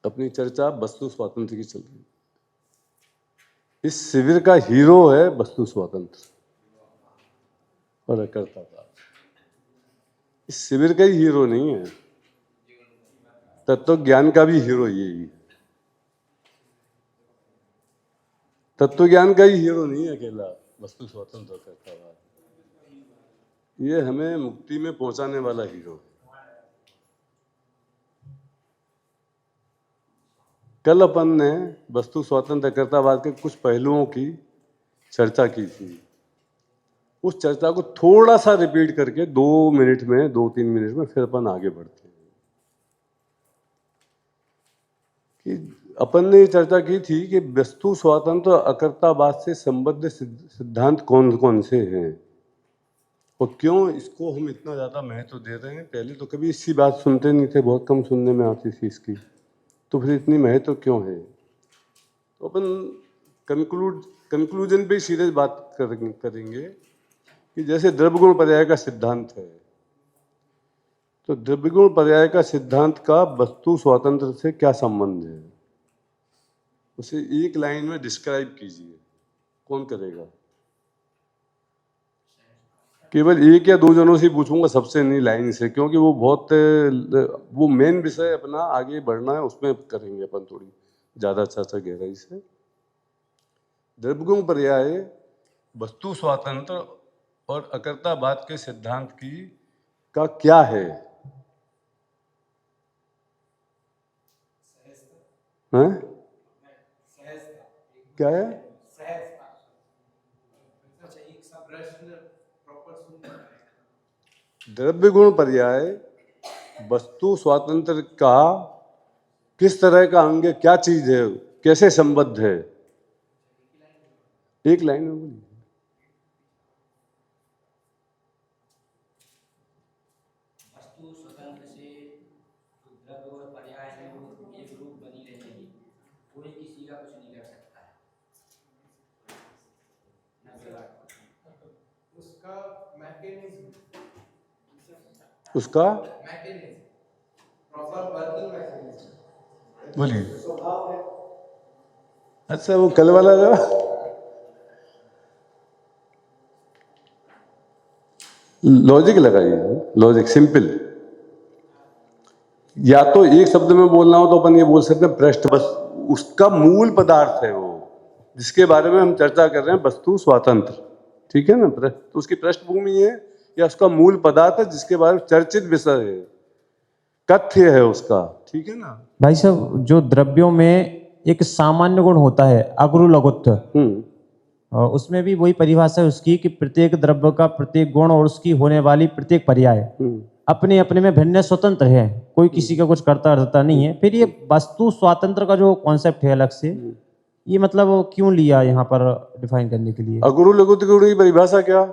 अपनी चर्चा वस्तु स्वातंत्र की चल रही है। इस शिविर का हीरो है वस्तु स्वातंत्र और अकर्तावाद। इस शिविर का ही हीरो नहीं है, तत्व ज्ञान का भी हीरो यही है। तत्व ज्ञान का ही हीरो नहीं है अकेला वस्तु स्वतंत्र और अकर्तावाद। ये हमें मुक्ति में पहुंचाने वाला हीरो है। कल अपन ने वस्तु स्वतंत्र अकर्तावाद के कुछ पहलुओं की चर्चा की थी। उस चर्चा को थोड़ा सा रिपीट करके 2-3 मिनट में फिर अपन आगे बढ़ते हैं। कि अपन ने ये चर्चा की थी कि वस्तु स्वातंत्र और अकर्तावाद से संबद्ध सिद्धांत कौन कौन से हैं और क्यों इसको हम इतना ज्यादा महत्व दे रहे हैं। पहले तो कभी इसकी बात सुनते नहीं थे, बहुत कम सुनने में आती थी इसकी, तो फिर इतनी महत्व क्यों है। तो अपन कंक्लूजन पे सीधे बात करेंगे कि जैसे द्रव्यगुण पर्याय का सिद्धांत है, तो द्रव्यगुण पर्याय का सिद्धांत का वस्तु स्वातंत्र से क्या संबंध है, उसे एक लाइन में डिस्क्राइब कीजिए। कौन करेगा? केवल एक या दो जनों से पूछूंगा, सबसे नहीं लाइन से, क्योंकि वो मेन विषय अपना आगे बढ़ना है, उसमें करेंगे अपन थोड़ी ज्यादा चर्चा गहराई से। द्रव्यगुण पर्याय वस्तु स्वातंत्र और अकर्तावाद के सिद्धांत का क्या है? हैं? क्या है? द्रव्यगुण पर्याय वस्तु स्वातंत्र का किस तरह का अंग है, क्या चीज है, कैसे संबद्ध है? एक लाइन में बोलिए। वस्तु स्वतंत्र से द्रव्य और पर्याय है वो एक रूप बनी रहेगी, कोई किसी का कुछ नहीं कर सकता है। उसका बोलिए। अच्छा, वो कल वाला जो लॉजिक लगाइए, लॉजिक सिंपल। या तो एक शब्द में बोलना हो तो अपन ये बोल सकते हैं पृष्ठ, बस उसका मूल पदार्थ है वो, जिसके बारे में हम चर्चा कर रहे हैं, वस्तु स्वातंत्र, ठीक है ना। तो उसकी पृष्ठभूमि है या उसका मूल पदार्थ है जिसके बारे में चर्चित विषय है, तथ्य है उसका, ठीक है ना भाई साहब। जो द्रव्यों में एक सामान्य गुण होता है अगुरु लघुत्व, और उसमें भी वही परिभाषा है उसकी कि प्रत्येक द्रव्य का प्रत्येक गुण और उसकी होने वाली प्रत्येक पर्याय अपने अपने में भिन्न स्वतंत्र है, कोई किसी का कुछ करता रहता नहीं है। फिर ये वस्तु स्वातंत्र का जो कॉन्सेप्ट है अलग से, ये मतलब क्यों लिया यहाँ पर डिफाइन करने के लिए? अगुरु लघुत्व की परिभाषा क्या?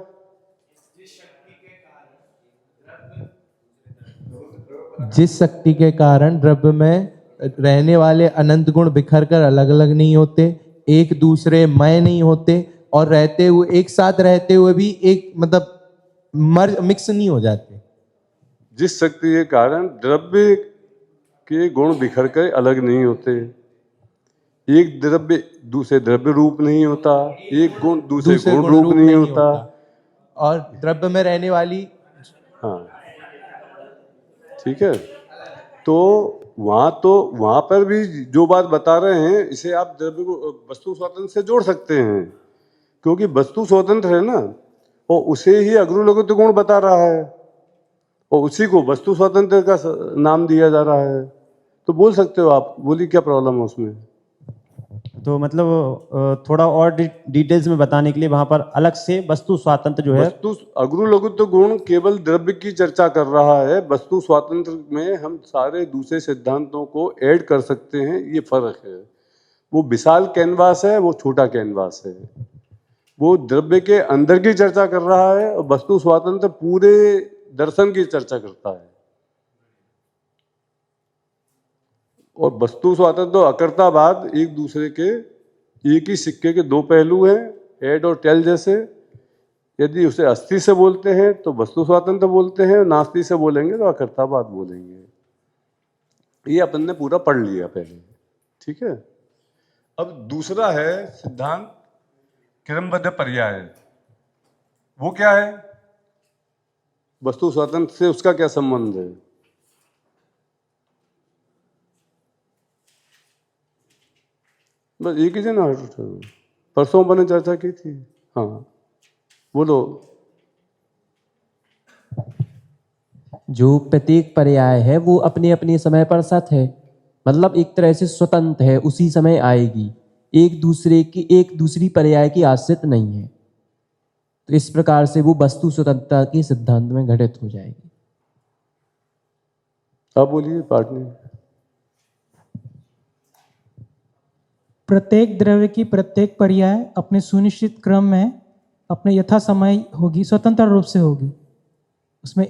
जिस शक्ति के कारण द्रव्य में रहने वाले अनंत गुण बिखर कर अलग अलग नहीं होते, एक दूसरे मय नहीं होते, और रहते हुए एक साथ रहते हुए भी एक मतलब मिक्स नहीं हो जाते। जिस शक्ति के कारण द्रव्य के गुण बिखर कर अलग नहीं होते, एक द्रव्य दूसरे द्रव्य रूप नहीं होता, एक गुण दूसरे गुण रूप नहीं होता, और द्रव्य में रहने वाली, हाँ ठीक है। तो वहां पर भी जो बात बता रहे हैं, इसे आप द्रव्य को वस्तु स्वतंत्र से जोड़ सकते हैं, क्योंकि वस्तु स्वतंत्र है ना, और उसे ही अगुरु लघुत्व गुण बता रहा है और उसी को वस्तु स्वतंत्र का नाम दिया जा रहा है। तो बोल सकते हो आप, बोलिए क्या प्रॉब्लम है उसमें। तो मतलब थोड़ा और डिटेल्स में बताने के लिए वहां पर अलग से वस्तु स्वातंत्र जो है, वस्तु अगुरु लघुत्व गुण केवल द्रव्य की चर्चा कर रहा है, वस्तु स्वातंत्र में हम सारे दूसरे सिद्धांतों को ऐड कर सकते हैं, ये फर्क है। वो विशाल कैनवास है, वो छोटा कैनवास है। वो द्रव्य के अंदर की चर्चा कर रहा है और वस्तु स्वातंत्र पूरे दर्शन की चर्चा करता है। और वस्तु स्वातंत्र और अकर्तावाद एक दूसरे के एक ही सिक्के के दो पहलू हैं, हेड और टेल जैसे। यदि उसे अस्थि से बोलते हैं तो वस्तु स्वातंत्र बोलते हैं, नास्ति से बोलेंगे तो अकर्तावाद बोलेंगे। ये अपन ने पूरा पढ़ लिया पहले, ठीक है। अब दूसरा है सिद्धांत क्रमबद्ध पर्याय। वो क्या है? वस्तु स्वातंत्र से उसका क्या संबंध है? बस एक ही दिन परसों मैंने चर्चा की थी। हाँ बोलो। जो प्रत्येक पर्याय है वो अपने अपने समय पर सत है, मतलब एक तरह से स्वतंत्र है, उसी समय आएगी, एक दूसरी पर्याय की आश्रित नहीं है। तो इस प्रकार से वो वस्तु स्वतंत्रता के सिद्धांत में घटित हो जाएगी। आप बोलिए पार्टनर। प्रत्येक द्रव्य की प्रत्येक पर्याय अपने सुनिश्चित क्रम में अपने यथा समय होगी, स्वतंत्र रूप से होगी। उसमें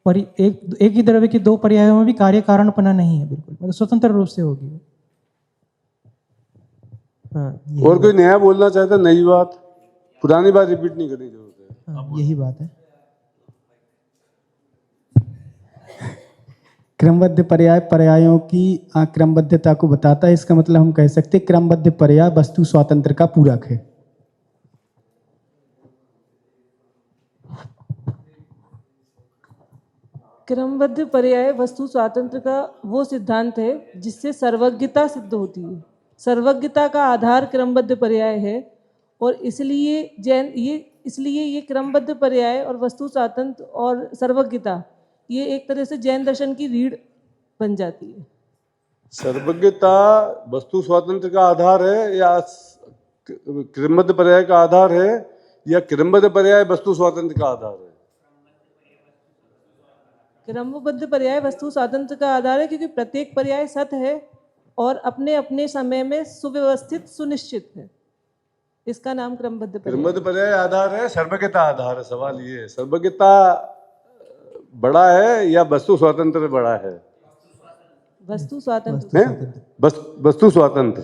एक ही द्रव्य की दो पर्यायों में भी कार्य कारणपना नहीं है, बिल्कुल मतलब स्वतंत्र रूप से होगी। हाँ, और कोई नया बोलना चाहता? नई बात, पुरानी बात रिपीट नहीं करनी जरूरत है। हाँ, यही बात है। क्रमबद्ध पर्याय पर्यायों की क्रमबद्धता को बताता है। इसका मतलब हम कह सकते हैं क्रमबद्ध पर्याय वस्तु स्वातंत्र का पूरक है। क्रमबद्ध पर्याय वस्तु स्वातंत्र का वो सिद्धांत है जिससे सर्वज्ञता सिद्ध होती है। सर्वज्ञता का आधार क्रमबद्ध पर्याय है और इसलिए ये क्रमबद्ध पर्याय और वस्तु स्वातंत्र और सर्वज्ञता ये एक तरह से जैन दर्शन की रीढ़ बन जाती है। सर्वज्ञता वस्तु स्वातंत्र का आधार है या क्रमबद्ध पर्याय का आधार है, या क्रमबद्ध पर्याय वस्तु स्वातंत्र का आधार है? क्रमबद्ध पर्याय वस्तु स्वातंत्र का आधार है क्योंकि प्रत्येक पर्याय सत है और अपने अपने समय में सुव्यवस्थित सुनिश्चित है। इसका नाम क्रमबद्ध पर्याय आधार है, सर्वज्ञता आधार है। सवाल ये है, सर्वज्ञता बड़ा है या वस्तु स्वातंत्र बड़ा है? वस्तु स्वातंत्र। वस्तु स्वातंत्र।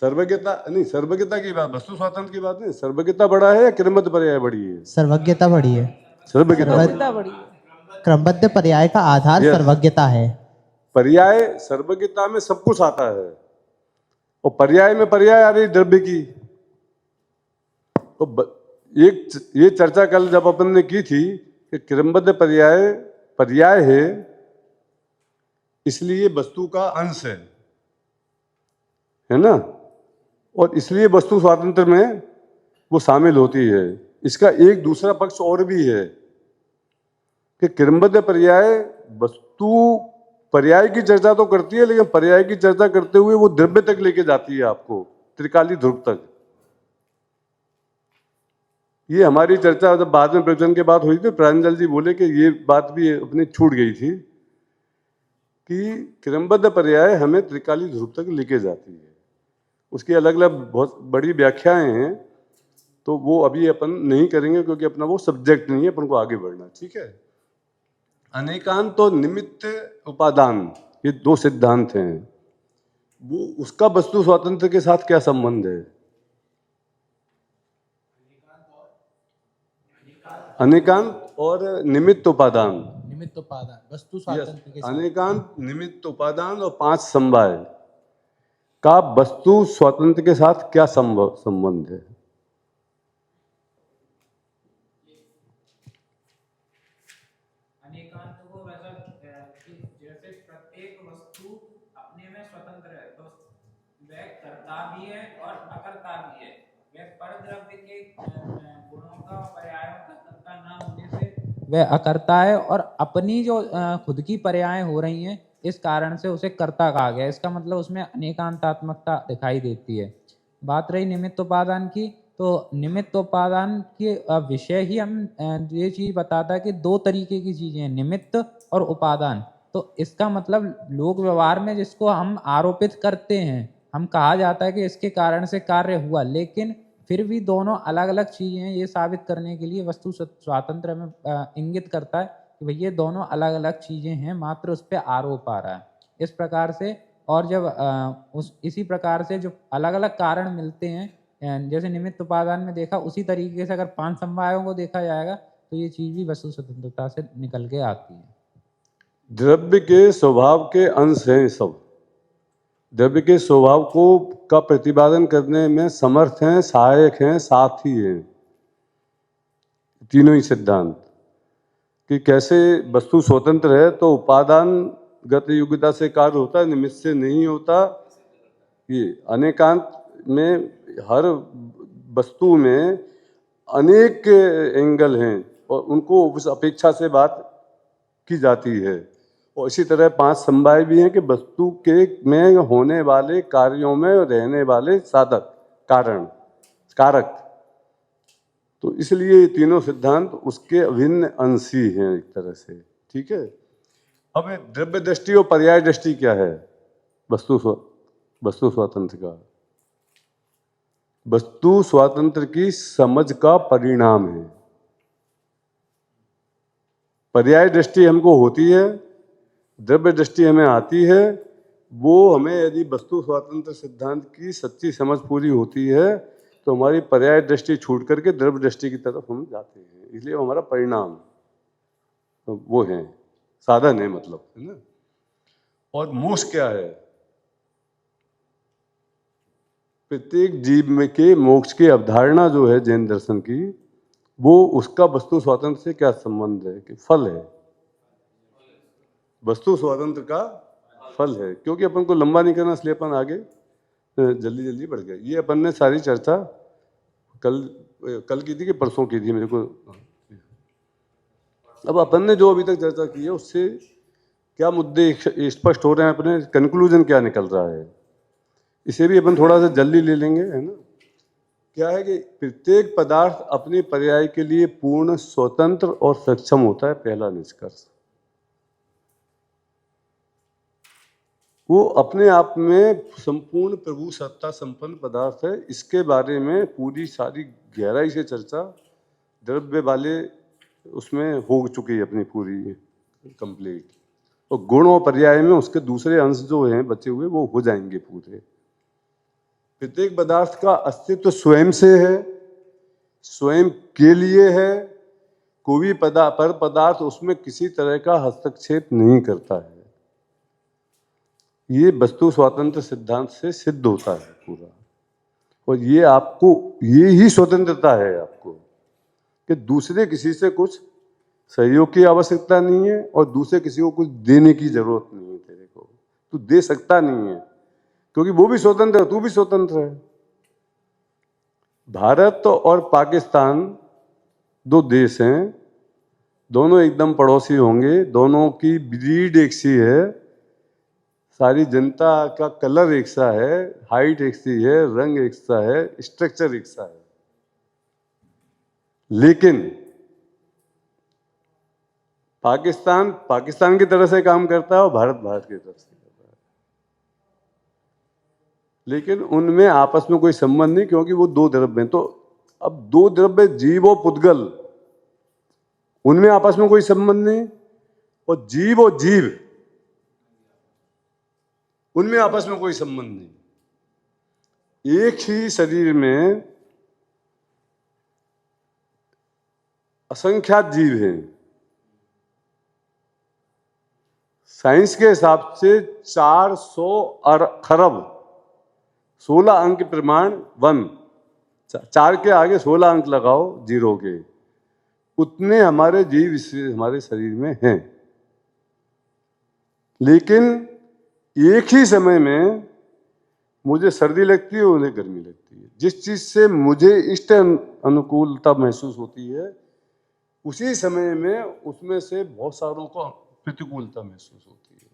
सर्वज्ञता नहीं, सर्वज्ञता की बात, वस्तु स्वातंत्र की बात नहीं। सर्वज्ञता बड़ा है या क्रमबद्ध पर्याय बड़ी है? सर्वज्ञता बड़ी है। सर्वज्ञता बड़ी है। क्रमबद्ध पर्याय का आधार सर्वज्ञता है। पर्याय सर्वज्ञता में सब कुछ आता है और पर्याय में पर्याय आ रही द्रव्य की। तो ये चर्चा कल जब अपन ने की थी कि क्रमबद्ध पर्याय है इसलिए वस्तु का अंश है ना, और इसलिए वस्तु स्वातंत्र में वो शामिल होती है। इसका एक दूसरा पक्ष और भी है कि क्रमबद्ध पर्याय वस्तु पर्याय की चर्चा तो करती है, लेकिन पर्याय की चर्चा करते हुए वो द्रव्य तक लेके जाती है आपको, त्रिकाली ध्रुव तक। ये हमारी चर्चा जब बाद में प्रवचन के बाद हुई थी, प्रांजल जी बोले कि ये बात भी अपनी छूट गई थी कि क्रमबद्ध पर्याय हमें त्रिकाली ध्रुव तक लेके जाती है। उसकी अलग अलग बहुत बड़ी व्याख्याएं हैं, तो वो अभी अपन नहीं करेंगे क्योंकि अपना वो सब्जेक्ट नहीं है, अपन को आगे बढ़ना। ठीक है। अनेकांत और निमित्त उपादान, ये दो सिद्धांत हैं। वो उसका वस्तु स्वातंत्र के साथ क्या संबंध है? अनेकांत और निमित्त उपादान। वस्तु स्वातंत्र के साथ। अनेकांत, निमित्त उपादान और 5 समवाय का वस्तु स्वातंत्र के साथ क्या संबंध है? अनेकांत को वैसा जैसे प्रत्येक वस्तु अपने में स्वतंत्र है, तो वह कर्ता भी है और अकर्ता भी है। वह परद्रव्य के गुणों का पर्यायों का कर्ता ना होने से वह अकर्ता है, और अपनी जो खुद की पर्याय हो रही हैं इस कारण से उसे कर्ता कहा गया। इसका मतलब उसमें अनेकांतात्मकता दिखाई देती है। बात रही निमित्त उपादान की, तो निमित्त उपादान के विषय ही हम ये चीज बताता है कि 2 तरीके की चीजें हैं, निमित्त और उपादान। तो इसका मतलब लोक व्यवहार में जिसको हम आरोपित करते हैं, हम कहा जाता है कि इसके कारण से कार्य हुआ, लेकिन फिर भी दोनों अलग अलग चीजें हैं। ये साबित करने के लिए वस्तु स्वातंत्र में इंगित करता है कि भाई ये दोनों अलग अलग चीजें हैं, मात्र उस पर आरोप आ रहा है। इस प्रकार से, और जब इसी प्रकार से जो अलग अलग कारण मिलते हैं, जैसे निमित्त उपादान में देखा, उसी तरीके से अगर 5 समवायों को देखा जाएगा तो ये चीज भी वस्तु स्वतंत्रता से निकल के आती है। द्रव्य के स्वभाव के अंश हैं सब। द्रव्य के स्वभाव को का प्रतिपादन करने में समर्थ हैं, सहायक हैं, साथी हैं तीनों ही सिद्धांत। कि कैसे वस्तु स्वतंत्र है तो उपादान गत योग्यता से कार्य होता है, निमित्त से नहीं होता। ये अनेकांत में हर वस्तु में अनेक एंगल हैं और उनको उस अपेक्षा से बात की जाती है। और इसी तरह 5 समवाय भी हैं कि वस्तु के में होने वाले कार्यों में रहने वाले साधक, कारण, कारक। तो इसलिए ये तीनों सिद्धांत उसके अभिन्न अंश ही हैं एक तरह से। ठीक है। अब द्रव्य दृष्टि और पर्याय दृष्टि क्या है वस्तु स्वातंत्र का? वस्तु स्वातंत्र की समझ का परिणाम है। पर्याय दृष्टि हमको होती है, द्रव्य दृष्टि हमें आती है। वो हमें यदि वस्तु स्वातंत्र सिद्धांत की सच्ची समझ पूरी होती है तो हमारी पर्याय दृष्टि छूट करके द्रव्य दृष्टि की तरफ हम जाते हैं। इसलिए वो हमारा परिणाम वो है, साधन है, मतलब, है ना। और मोक्ष क्या है? प्रत्येक जीव में के मोक्ष की अवधारणा जो है जैन दर्शन की, वो उसका वस्तु स्वातंत्र से क्या संबंध है? कि फल है, वस्तु स्वातंत्र का फल है। क्योंकि अपन को लंबा नहीं करना इसलिए अपन आगे जल्दी जल्दी बढ़ गए। ये अपन ने सारी चर्चा कल की थी कि परसों की थी मेरे को। अब अपन ने जो अभी तक चर्चा की है उससे क्या मुद्दे स्पष्ट हो रहे हैं, अपने कंक्लूजन क्या निकल रहा है, इसे भी अपन थोड़ा सा जल्दी ले लेंगे, है ना। क्या है कि प्रत्येक पदार्थ अपने पर्याय के लिए पूर्ण स्वतंत्र और सक्षम होता है, पहला निष्कर्ष। वो अपने आप में संपूर्ण प्रभु सत्ता संपन्न पदार्थ है। इसके बारे में पूरी सारी गहराई से चर्चा द्रव्य वाले उसमें हो चुकी है अपनी पूरी कंप्लीट। और गुण और पर्याय में उसके दूसरे अंश जो हैं बचे हुए वो हो जाएंगे पूरे। प्रत्येक पदार्थ का अस्तित्व स्वयं से है, स्वयं के लिए है। कोई भी पदार्थ उसमें किसी तरह का हस्तक्षेप नहीं करता है। ये वस्तु स्वातंत्र सिद्धांत से सिद्ध होता है पूरा। और ये आपको, ये ही स्वतंत्रता है आपको कि दूसरे किसी से कुछ सहयोग की आवश्यकता नहीं है और दूसरे किसी को कुछ देने की जरूरत नहीं है। तेरे को तू दे सकता नहीं है क्योंकि वो भी स्वतंत्र है, तू भी स्वतंत्र है। भारत और पाकिस्तान दो देश हैं, दोनों एकदम पड़ोसी होंगे, दोनों की ब्रीड एक सी है, सारी जनता का कलर एक सा है, हाइट एक सी है, रंग एक सा है, स्ट्रक्चर एक सा है। लेकिन पाकिस्तान की तरह से काम करता है और भारत की तरफ से करता है। लेकिन उनमें आपस में कोई संबंध नहीं क्योंकि वो दो द्रव्य हैं। तो अब दो द्रव्य जीव और पुद्गल, उनमें आपस में कोई संबंध नहीं। और जीव उनमें आपस में कोई संबंध नहीं। एक ही शरीर में असंख्यात जीव हैं। साइंस के हिसाब से 400 खरब 16 अंक प्रमाण 1, 4 के आगे 16 अंक लगाओ जीरो के, उतने हमारे जीव हमारे शरीर में हैं। लेकिन एक ही समय में मुझे सर्दी लगती है, उन्हें गर्मी लगती है। जिस चीज से मुझे इष्ट अनुकूलता महसूस होती है उसी समय में उसमें से बहुत सारों को प्रतिकूलता महसूस होती है।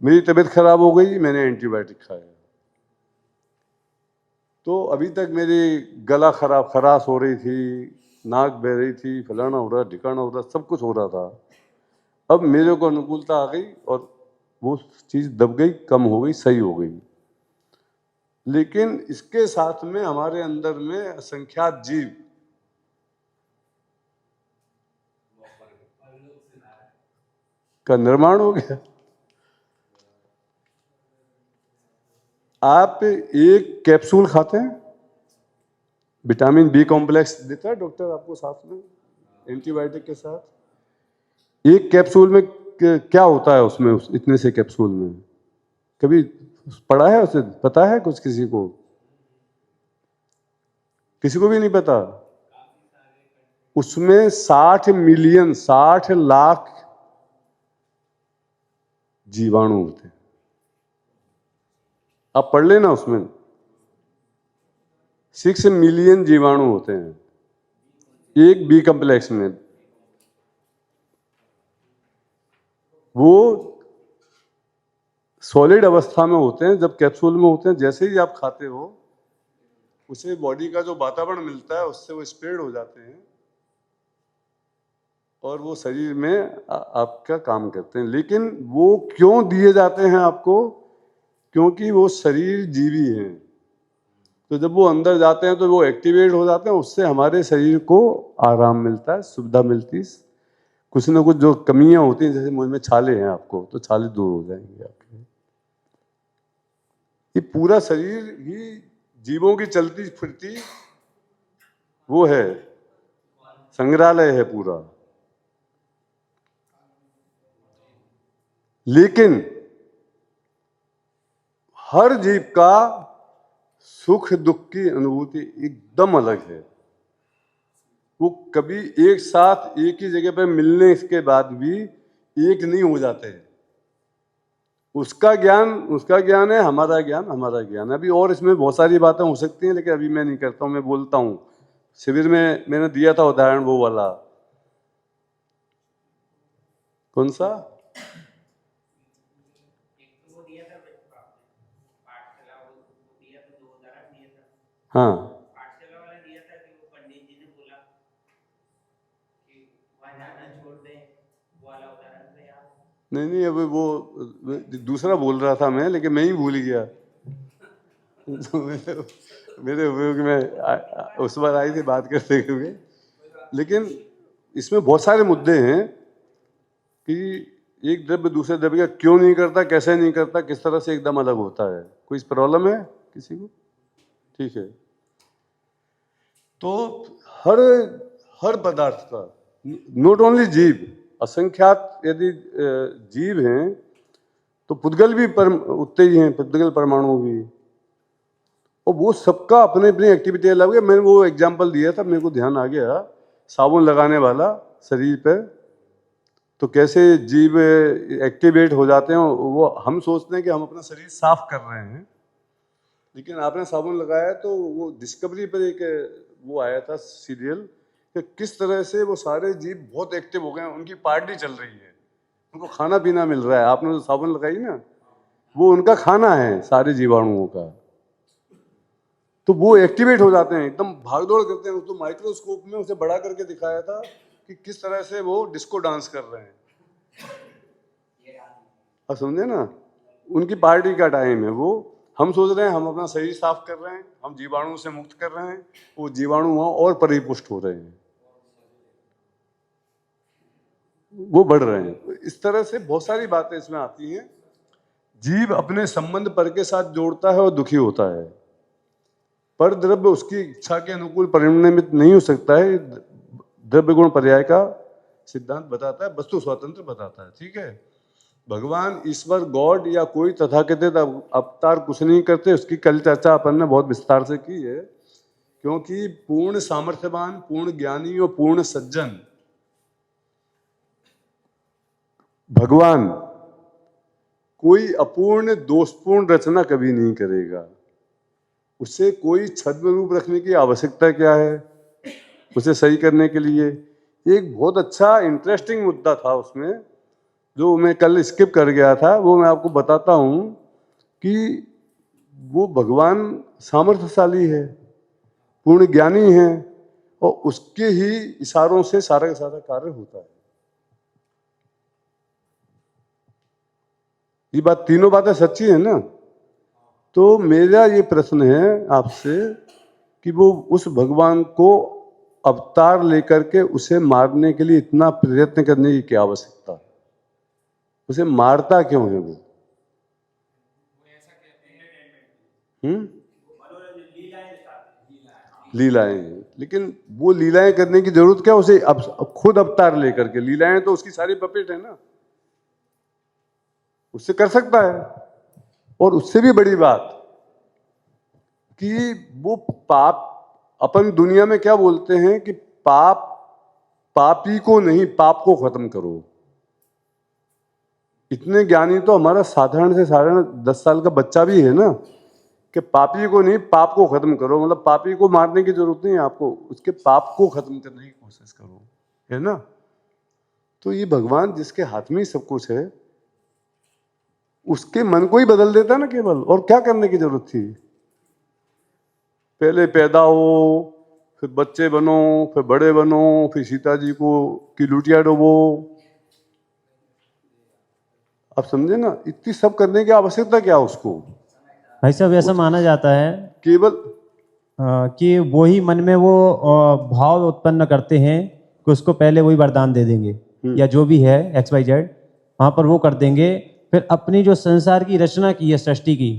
मेरी तबीयत खराब हो गई, मैंने एंटीबायोटिक खाया, तो अभी तक मेरी गला खराश हो रही थी, नाक बह रही थी, फलाना हो रहा, ढिकाना हो रहा, सब कुछ हो रहा था। अब मेरे को अनुकूलता आ गई और वो चीज दब गई, कम हो गई, सही हो गई। लेकिन इसके साथ में हमारे अंदर में असंख्यात जीव का निर्माण हो गया। आप एक कैप्सूल खाते हैं, विटामिन बी कॉम्प्लेक्स देता है डॉक्टर आपको साथ में एंटीबायोटिक के साथ। एक कैप्सूल में क्या होता है उसमें, इतने से कैप्सूल में कभी पढ़ा है उसे? पता है कुछ किसी को? किसी को भी नहीं पता। उसमें 60 मिलियन 60 लाख जीवाणु होते हैं। आप पढ़ लेना, उसमें 6 मिलियन जीवाणु होते हैं एक बी कॉम्प्लेक्स में। वो सॉलिड अवस्था में होते हैं, जब कैप्सूल में होते हैं। जैसे ही आप खाते हो उसे बॉडी का जो वातावरण मिलता है उससे वो स्प्रेड हो जाते हैं और वो शरीर में आपका काम करते हैं। लेकिन वो क्यों दिए जाते हैं आपको? क्योंकि वो शरीर जीवी हैं, तो जब वो अंदर जाते हैं तो वो एक्टिवेट हो जाते हैं, उससे हमारे शरीर को आराम मिलता है, सुविधा मिलती है। कुछ ना कुछ जो कमियां होती हैं, जैसे मुंह में छाले हैं आपको, तो छाले दूर हो जाएंगे आपके। ये पूरा शरीर ही जीवों की चलती फिरती वो है, संग्रहालय है पूरा। लेकिन हर जीव का सुख दुख की अनुभूति एकदम अलग है। वो कभी एक साथ एक ही जगह पर मिलने के बाद भी एक नहीं हो जाते। उसका ज्ञान है, हमारा ज्ञान है। अभी और इसमें बहुत सारी बातें हो सकती हैं, लेकिन अभी मैं नहीं करता हूं। मैं बोलता हूं, शिविर में मैंने दिया था उदाहरण वो वाला, कौन सा? हाँ, पाठशाला वाला दिया था कि वो पंडित जी ने बोला कि वहां जाना छोड़ दें, वो वाला उदाहरण था यार। नहीं, अभी वो दूसरा बोल रहा था मैं, लेकिन मैं ही भूल गया। तो मेरे उपयोग में उस बार आई थी बात करते हुए। लेकिन इसमें बहुत सारे मुद्दे हैं कि एक द्रव्य दूसरे द्रव्य का क्यों नहीं करता, कैसे नहीं करता, किस तरह से एकदम अलग होता है। कोई प्रॉब्लम है किसी को? ठीक है। तो हर पदार्थ का, नॉट ओनली जीव, असंख्यात यदि जीव हैं तो पुद्गल भी उतने ही हैं, पुद्गल परमाणु भी, और वो सबका अपने अपनी एक्टिविटी अलग है। मैंने वो एग्जांपल दिया था, मेरे को ध्यान आ गया, साबुन लगाने वाला शरीर पे, तो कैसे जीव एक्टिवेट हो जाते हैं। वो हम सोचते हैं कि हम अपना शरीर साफ कर रहे हैं, लेकिन आपने साबुन लगाया तो वो डिस्कवरी पर एक वो आया था सीरियल कि किस तरह से वो सारे जीव बहुत एक्टिव हो गए हैं, उनकी पार्टी चल रही है, उनको खाना पीना मिल रहा है। आपने जो साबुन लगाई ना, वो उनका खाना है सारे जीवाणुओं का। तो वो एक्टिवेट हो जाते हैं, एकदम भागदौड़ करते हैं। तो माइक्रोस्कोप में उसे बड़ा करके दिखाया था कि किस तरह से वो डिस्को डांस कर रहे हैं। आप समझे ना, उनकी पार्टी का टाइम है वो। हम सोच रहे हैं हम अपना शरीर साफ कर रहे हैं, हम जीवाणु से मुक्त कर रहे हैं, वो जीवाणु वहां और परिपुष्ट हो रहे हैं, वो बढ़ रहे हैं। इस तरह से बहुत सारी बातें इसमें आती हैं। जीव अपने संबंध पर के साथ जोड़ता है और दुखी होता है। पर द्रव्य उसकी इच्छा के अनुकूल परिणमित नहीं हो सकता है। द्रव्य गुण पर्याय का सिद्धांत बताता है, वस्तु स्वतंत्र बताता है। ठीक है, भगवान, ईश्वर, गॉड या कोई तथाकथित अवतार कुछ नहीं करते। उसकी कल चर्चा अपन ने बहुत विस्तार से की है, क्योंकि पूर्ण सामर्थ्यवान, पूर्ण ज्ञानी और पूर्ण सज्जन भगवान कोई अपूर्ण दोषपूर्ण रचना कभी नहीं करेगा। उसे कोई छद्म रूप रखने की आवश्यकता क्या है उसे सही करने के लिए? एक बहुत अच्छा इंटरेस्टिंग मुद्दा था उसमें, जो मैं कल स्किप कर गया था, वो मैं आपको बताता हूं कि वो भगवान सामर्थ्यशाली है, पूर्ण ज्ञानी है, और उसके ही इशारों से सारा का सारा कार्य होता है। ये बात, तीनों बातें सच्ची है ना। तो मेरा ये प्रश्न है आपसे कि वो उस भगवान को अवतार लेकर के उसे मारने के लिए इतना प्रयत्न करने की क्या आवश्यकता? उसे मारता क्यों है वो? लीलाएं हैं, लेकिन वो लीलाएं करने की जरूरत क्या, उसे अब खुद अवतार लेकर के, लीलाएं तो उसकी सारी पपेट है ना, उससे कर सकता है। और उससे भी बड़ी बात कि वो पाप, अपन दुनिया में क्या बोलते हैं कि पापी को नहीं, पाप को खत्म करो। इतने ज्ञानी तो हमारा साधारण से साधारण 10 साल का बच्चा भी है ना, कि पापी को नहीं, पाप को खत्म करो। मतलब पापी को मारने की जरूरत नहीं है आपको, उसके पाप को खत्म करने की कोशिश करो, है ना। तो ये भगवान जिसके हाथ में ही सब कुछ है, उसके मन को ही बदल देता ना केवल, और क्या करने की जरूरत थी। पहले पैदा हो, फिर बच्चे बनो, फिर बड़े बनो, फिर सीता जी को की लुटिया डोबो। आप समझे ना, इतनी सब करने की आवश्यकता क्या उसको। भाई साहब ऐसा माना जाता है केवल कि वो ही मन में वो भाव उत्पन्न करते हैं कि उसको पहले वही वरदान दे देंगे या जो भी है XYZ, वहाँ पर वो कर देंगे। फिर अपनी जो संसार की रचना की है, सृष्टि की,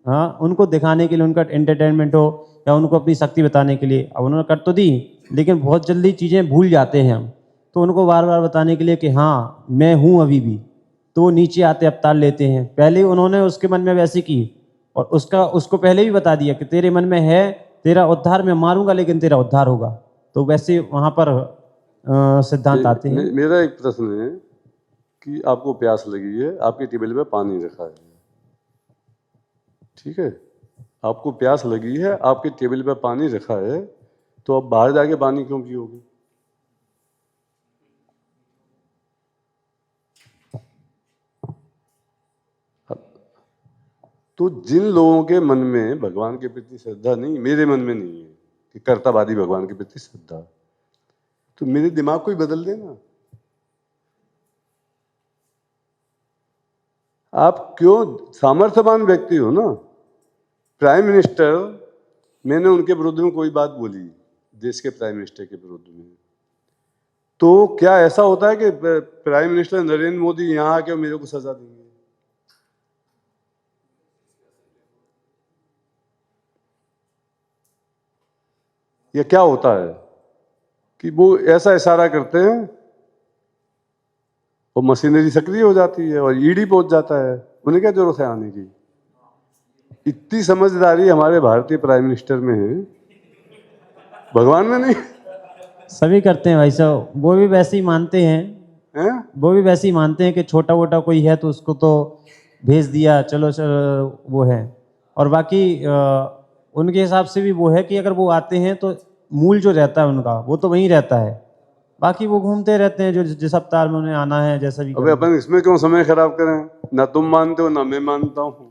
हाँ, उनको दिखाने के लिए, उनका एंटरटेनमेंट हो या उनको अपनी शक्ति बताने के लिए, अब उन्होंने कर तो दी, लेकिन बहुत जल्दी चीज़ें भूल जाते हैं हम। तो उनको बार बार बताने के लिए कि हाँ मैं हूँ अभी भी, तो वो नीचे आते अवतार लेते हैं। पहले उन्होंने उसके मन में वैसे की, और उसको पहले भी बता दिया कि तेरे मन में है तेरा उद्धार, मैं मारूंगा लेकिन तेरा उद्धार होगा। तो वैसे वहाँ पर सिद्धांत आते हैं। मेरा एक प्रश्न है कि आपको प्यास लगी है, आपके टेबल पे पानी रखा है, ठीक है, आपको प्यास लगी है, आपके टेबल पे पानी रखा है, तो आप बाहर जाके पानी क्यों पियोगे। तो जिन लोगों के मन में भगवान के प्रति श्रद्धा नहीं, मेरे मन में नहीं है कि कर्तावादी भगवान के प्रति श्रद्धा, तो मेरे दिमाग को ही बदल देना। आप क्यों, सामर्थ्यवान व्यक्ति हो ना, प्राइम मिनिस्टर, मैंने उनके विरुद्ध में कोई बात बोली, देश के प्राइम मिनिस्टर के विरुद्ध में, तो क्या ऐसा होता है कि प्राइम मिनिस्टर नरेंद्र मोदी यहां आके मेरे को सजा देंगे। या क्या होता है कि वो ऐसा इशारा करते हैं और मशीनरी सक्रिय हो जाती है और ईडी पहुंच जाता है, उन्हें क्या जरूरत है आने की। इतनी समझदारी हमारे भारतीय प्राइम मिनिस्टर में है, भगवान में नहीं सभी करते हैं भाई साहब, वो भी वैसे ही मानते हैं, है? वो भी वैसे ही मानते हैं कि छोटा मोटा कोई है तो उसको तो भेज दिया, चलो चलो वो है। और बाकी उनके हिसाब से भी वो है कि अगर वो आते हैं तो मूल जो रहता है उनका वो तो वहीं रहता है, बाकी वो घूमते रहते हैं जो जिस अवतार में उन्हें आना है जैसा भी अबे अपन इसमें क्यों समय खराब करें, ना तुम मानते हो ना मैं मानता हूं,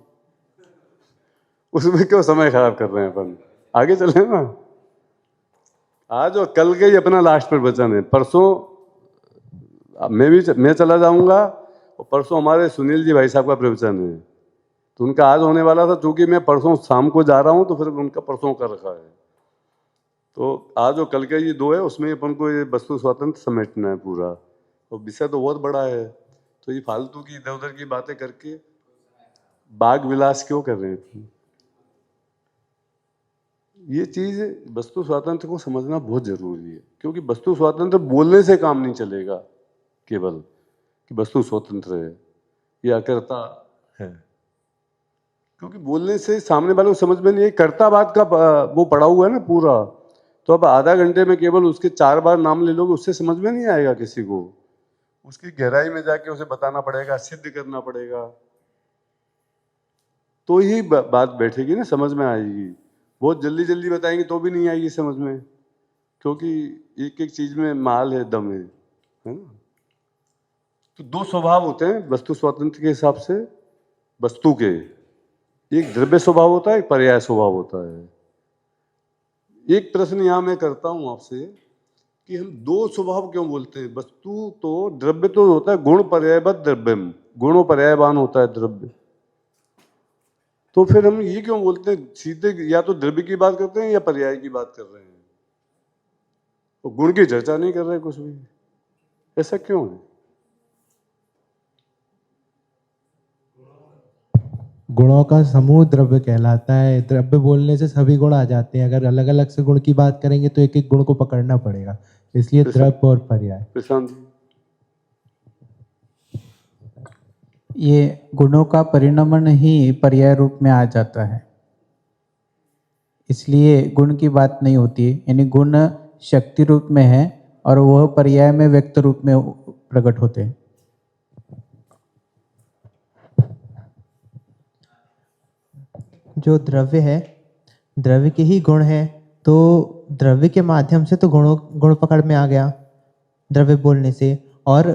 उसमें क्यों समय खराब कर रहे हैं अपन, आगे चले ना। आज और कल के ही अपना लास्ट पर वचन है, परसों मैं चला जाऊंगा और परसों हमारे सुनील जी भाई साहब का प्रवचन है, तो उनका आज होने वाला था, चूंकि मैं परसों शाम को जा रहा हूं तो फिर उनका परसों कर रखा है। तो आज और कल के ये 2 है, उसमें अपन को ये वस्तु स्वातंत्र समेटना है पूरा, और विषय तो बहुत बड़ा है। तो ये फालतू की इधर उधर की बातें करके बाग विलास क्यों कर रहे हैं। ये चीज वस्तु स्वातंत्र को समझना बहुत जरूरी है, क्योंकि वस्तु स्वातंत्र बोलने से काम नहीं चलेगा केवल कि वस्तु स्वतंत्र है या अकर्ता है, क्योंकि बोलने से सामने वाले को समझ में नहीं है। कर्तावाद का वो पड़ा हुआ है ना पूरा, तो अब आधा घंटे में केवल उसके 4 बार नाम ले लोगे, उससे समझ में नहीं आएगा किसी को, उसकी गहराई में जाके उसे बताना पड़ेगा, सिद्ध करना पड़ेगा, तो ही बात बैठेगी ना, समझ में आएगी। बहुत जल्दी जल्दी बताएंगे तो भी नहीं आएगी समझ में, क्योंकि एक एक चीज में माल है, दम है ना। तो 2 स्वभाव होते हैं वस्तु स्वातंत्र के हिसाब से वस्तु के, एक द्रव्य स्वभाव होता है, एक पर्याय स्वभाव होता है। एक प्रश्न यहां मैं करता हूं आपसे कि हम 2 स्वभाव क्यों बोलते हैं। वस्तु तो, द्रव्य तो होता है गुण पर्यायवत द्रव्यम, गुणों पर्यायवान होता है द्रव्य, तो फिर हम ये क्यों बोलते हैं सीधे, या तो द्रव्य की बात करते हैं या पर्याय की बात कर रहे हैं, तो गुण की चर्चा नहीं कर रहे कुछ भी, ऐसा क्यों है। गुणों का समूह द्रव्य कहलाता है। द्रव्य बोलने से सभी गुण आ जाते हैं। अगर अलग अलग से गुण की बात करेंगे तो एक एक गुण को पकड़ना पड़ेगा, इसलिए द्रव्य और पर्याय। प्रशांत जी। ये गुणों का परिणमन ही पर्याय रूप में आ जाता है, इसलिए गुण की बात नहीं होती। यानी गुण शक्ति रूप में है और वह पर्याय में व्यक्त रूप में प्रकट होते हैं। जो द्रव्य है, द्रव्य के ही गुण है, तो द्रव्य के माध्यम से तो गुण पकड़ में आ गया द्रव्य बोलने से, और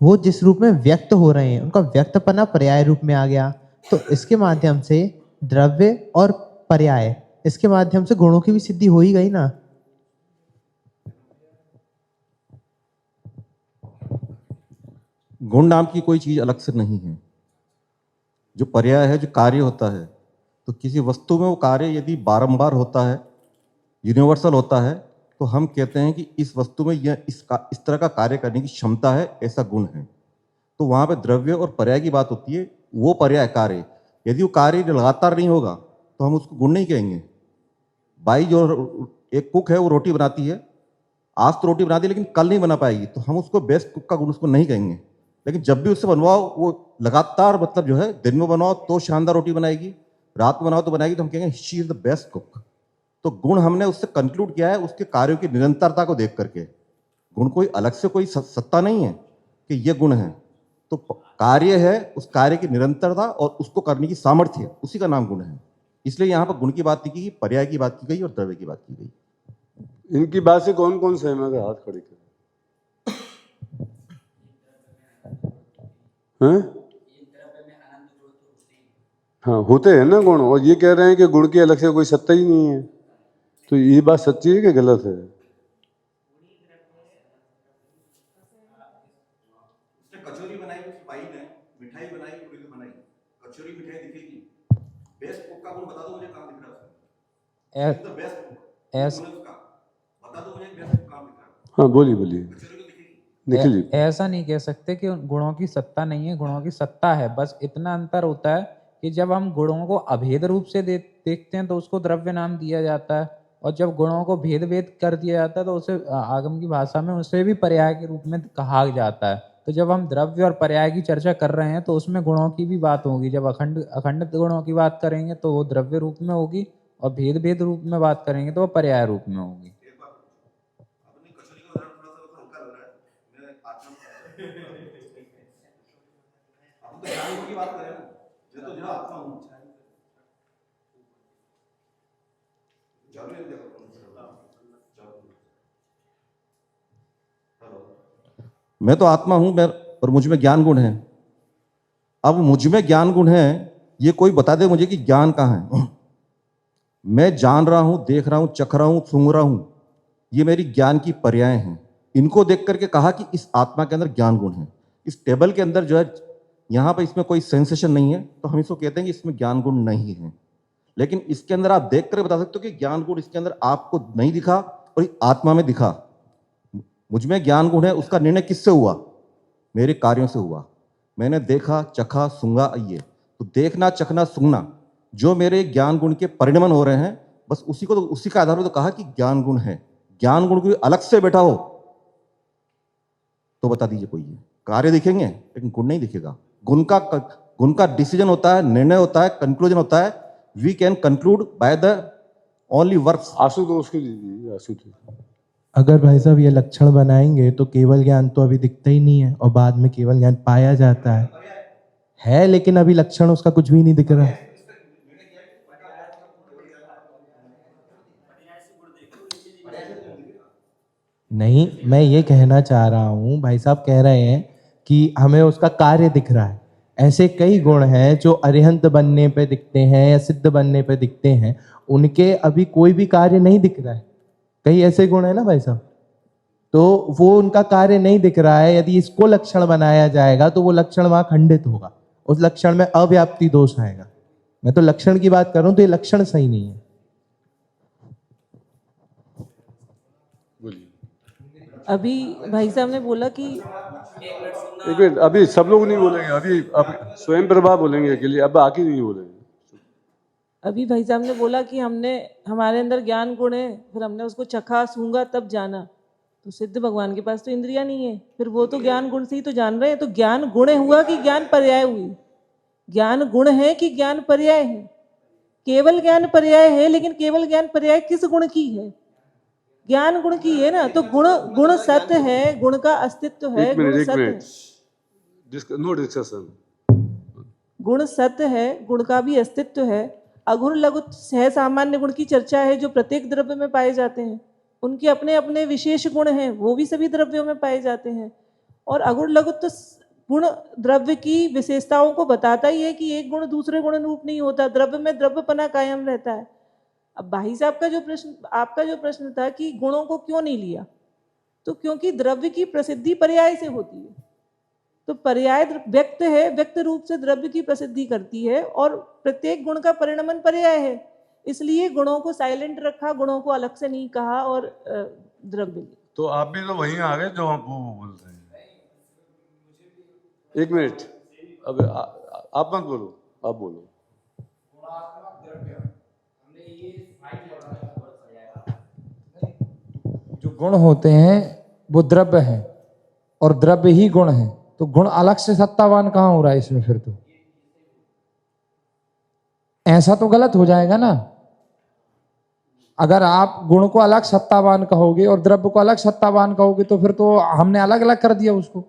वो जिस रूप में व्यक्त हो रहे हैं उनका व्यक्तपना पर्याय रूप में आ गया। तो इसके माध्यम से द्रव्य और पर्याय, इसके माध्यम से गुणों की भी सिद्धि हो ही गई ना। गुण नाम की कोई चीज अलग से नहीं है। जो पर्याय है, जो कार्य होता है, तो किसी वस्तु में वो कार्य यदि बारंबार होता है, यूनिवर्सल होता है, तो हम कहते हैं कि इस वस्तु में यह इस तरह का कार्य करने की क्षमता है, ऐसा गुण है। तो वहाँ पे द्रव्य और पर्याय की बात होती है। वो पर्याय कार्य, यदि वो कार्य लगातार नहीं होगा तो हम उसको गुण नहीं कहेंगे। भाई जो एक कुक है वो रोटी बनाती है, आज तो रोटी बनाती है लेकिन कल नहीं बना पाएगी, तो हम उसको बेस्ट कुक का गुण उसको नहीं कहेंगे। लेकिन जब भी उससे बनवाओ वो लगातार, मतलब जो है दिन में बनाओ तो शानदार रोटी बनाएगी, रात में बनाओ तो बनाएगी, तो हम कहेंगे she is the best cook. तो गुण हमने उससे कंक्लूड किया है उसके कार्यों की निरंतरता को देख करके। गुण कोई अलग से कोई सत्ता नहीं है कि ये गुण है, तो कार्य है, उस कार्य की निरंतरता और उसको करने की सामर्थ्य, उसी का नाम गुण है। इसलिए यहाँ पर गुण की बात की गई, पर्याय की बात की गई और द्रव्य की बात की गई। इनकी बात से कौन कौन सहमत है? हाथ खड़े करें। हैं? हाँ, होते हैं ना गुण, और ये कह रहे हैं कि गुण की अलग से कोई सत्ता ही नहीं है। तो ये बात सच्ची है कि गलत है? कचौरी बनाई बाई ने, मिठाई बनाई पूरी तो बनाई, कचौरी मिठाई दिखेगी, बेस्ट कुक का गुण बता दो मुझे, कहाँ दिख रहा है उसमें? द बेस्ट कुक ऐस बता दो मुझे, बेस्ट कुक कहाँ दिख रहा है? हाँ बोलिए बोलिए कचौरी तो दिखेगी। निखिल जी। ऐसा नहीं कह सकते कि गुणों की सत्ता नहीं है, गुणों की सत्ता है। बस इतना अंतर होता है कि जब हम गुणों को अभेद रूप से देखते हैं तो उसको द्रव्य नाम दिया जाता है, और जब गुणों को भेद भेद कर दिया जाता है तो उसे आगम की भाषा में उसे भी पर्याय के रूप में कहा जाता है। तो जब हम द्रव्य और पर्याय की चर्चा कर रहे हैं तो उसमें गुणों की भी बात होगी। जब अखंड गुणों की बात करेंगे तो वो द्रव्य रूप में होगी, और भेद भेद रूप में बात करेंगे तो वो पर्याय रूप में होगी। मैं तो आत्मा हूं, मैं और मुझ में ज्ञान गुण है। अब मुझ में ज्ञान गुण है, ये कोई बता दे मुझे कि ज्ञान कहाँ है। मैं जान रहा हूं, देख रहा हूं, चख रहा हूं, सूंघ रहा हूं, ये मेरी ज्ञान की पर्याय हैं। इनको देख करके कहा कि इस आत्मा के अंदर ज्ञान गुण है। इस टेबल के अंदर जो है, यहाँ पर इसमें कोई सेंसेशन नहीं है, तो हम इसको कहते हैं कि इसमें ज्ञान गुण नहीं है। लेकिन इसके अंदर आप देख कर बता सकते हो कि ज्ञान गुण इसके अंदर आपको नहीं दिखा और आत्मा में दिखा। मुझ में ज्ञान गुण है, उसका निर्णय किससे हुआ? मेरे कार्यों से हुआ। मैंने देखा, चखा, सूंघा, ये तो देखना, चखना, सूंघना जो मेरे ज्ञान गुण के परिणमन हो रहे हैं, बस उसी को तो उसी का आधार पर तो कहा कि ज्ञान गुण है। ज्ञान गुण कोई अलग से बैठा हो तो बता दीजिए कोई है। कार्य दिखेंगे लेकिन गुण नहीं दिखेगा। गुण का डिसीजन होता है, निर्णय होता है, कंक्लूजन होता है। We can conclude by the only works. Ashutosh के दीजिए। आशुतोष, अगर भाई साहब ये लक्षण बनाएंगे तो केवल ज्ञान तो अभी दिखता ही नहीं है, और बाद में केवल ज्ञान पाया जाता है, लेकिन अभी लक्षण उसका कुछ भी नहीं दिख रहा है। नहीं, मैं ये कहना चाह रहा हूँ, भाई साहब कह रहे हैं कि हमें उसका कार्य दिख रहा है। ऐसे कई गुण हैं जो अरिहंत बनने पे दिखते हैं या सिद्ध बनने पे दिखते हैं, उनके अभी कोई भी कार्य नहीं दिख रहा है। कई ऐसे गुण है ना भाई साहब, तो वो उनका कार्य नहीं दिख रहा है। यदि इसको लक्षण बनाया जाएगा तो वो लक्षण वहां खंडित होगा, उस लक्षण में अव्याप्ति दोष आएगा। मैं तो लक्षण की बात कर रहा हूं, तो ये लक्षण सही नहीं है। बोलिए। अभी भाई साहब ने बोला कि एक मिनट, अभी सब लोग नहीं बोलेंगे, अभी अब स्वयं प्रभा बोलेंगे अकेले, अब बाकी नहीं बोलेंगे। अभी भाई साहब ने बोला कि हमारे अंदर ज्ञान गुण है, फिर हमने उसको चखा सूंघा तब जाना। तो सिद्ध भगवान के पास तो इंद्रियां नहीं है, फिर वो तो ज्ञान गुण से ही तो जान रहे हैं। तो ज्ञान गुण हुआ कि ज्ञान पर्याय हुई? ज्ञान गुण है कि ज्ञान पर्याय है? केवल ज्ञान पर्याय है, लेकिन केवल ज्ञान पर्याय किस गुण की है? ज्ञान गुण की है ना। तो गुण गुण सत्य है, गुण का अस्तित्व है, एक मिनट, गुण एक सत्य है, मिनट, नो डिस्कशन। गुण सत्य है, गुण का भी अस्तित्व है। अगुण लघु सह सामान्य गुण की चर्चा है जो प्रत्येक द्रव्य में पाए जाते हैं। उनके अपने अपने विशेष गुण हैं, वो भी सभी द्रव्यों में पाए जाते हैं। और अगुण लघु तो गुण द्रव्य की विशेषताओं को बताता ही है कि एक गुण दूसरे गुण रूप नहीं होता, द्रव्य में द्रव्यपना कायम रहता है। अब भाई साहब का जो प्रश्न, आपका जो प्रश्न था कि गुणों को क्यों नहीं लिया, तो क्योंकि द्रव्य की प्रसिद्धि पर्याय से होती है। तो पर्याय व्यक्त है, व्यक्त रूप से द्रव्य की प्रसिद्धि करती है, और प्रत्येक गुण का परिणमन पर्याय है। इसलिए गुणों को साइलेंट रखा, गुणों को अलग से नहीं कहा, और द्रव्य। तो आप भी तो वहीं आ गए जो आप वो बोल रहे हैं। एक मिनट, अब आप मत बोलो, आप बोलो। जो गुण होते हैं वो द्रव्य है, और द्रव्य ही गुण है, तो गुण अलग से सत्तावान कहाँ हो रहा है इसमें? फिर तो ऐसा तो गलत हो जाएगा ना। अगर आप गुण को अलग सत्तावान कहोगे और द्रव्य को अलग सत्तावान कहोगे, तो फिर तो हमने अलग अलग कर दिया उसको।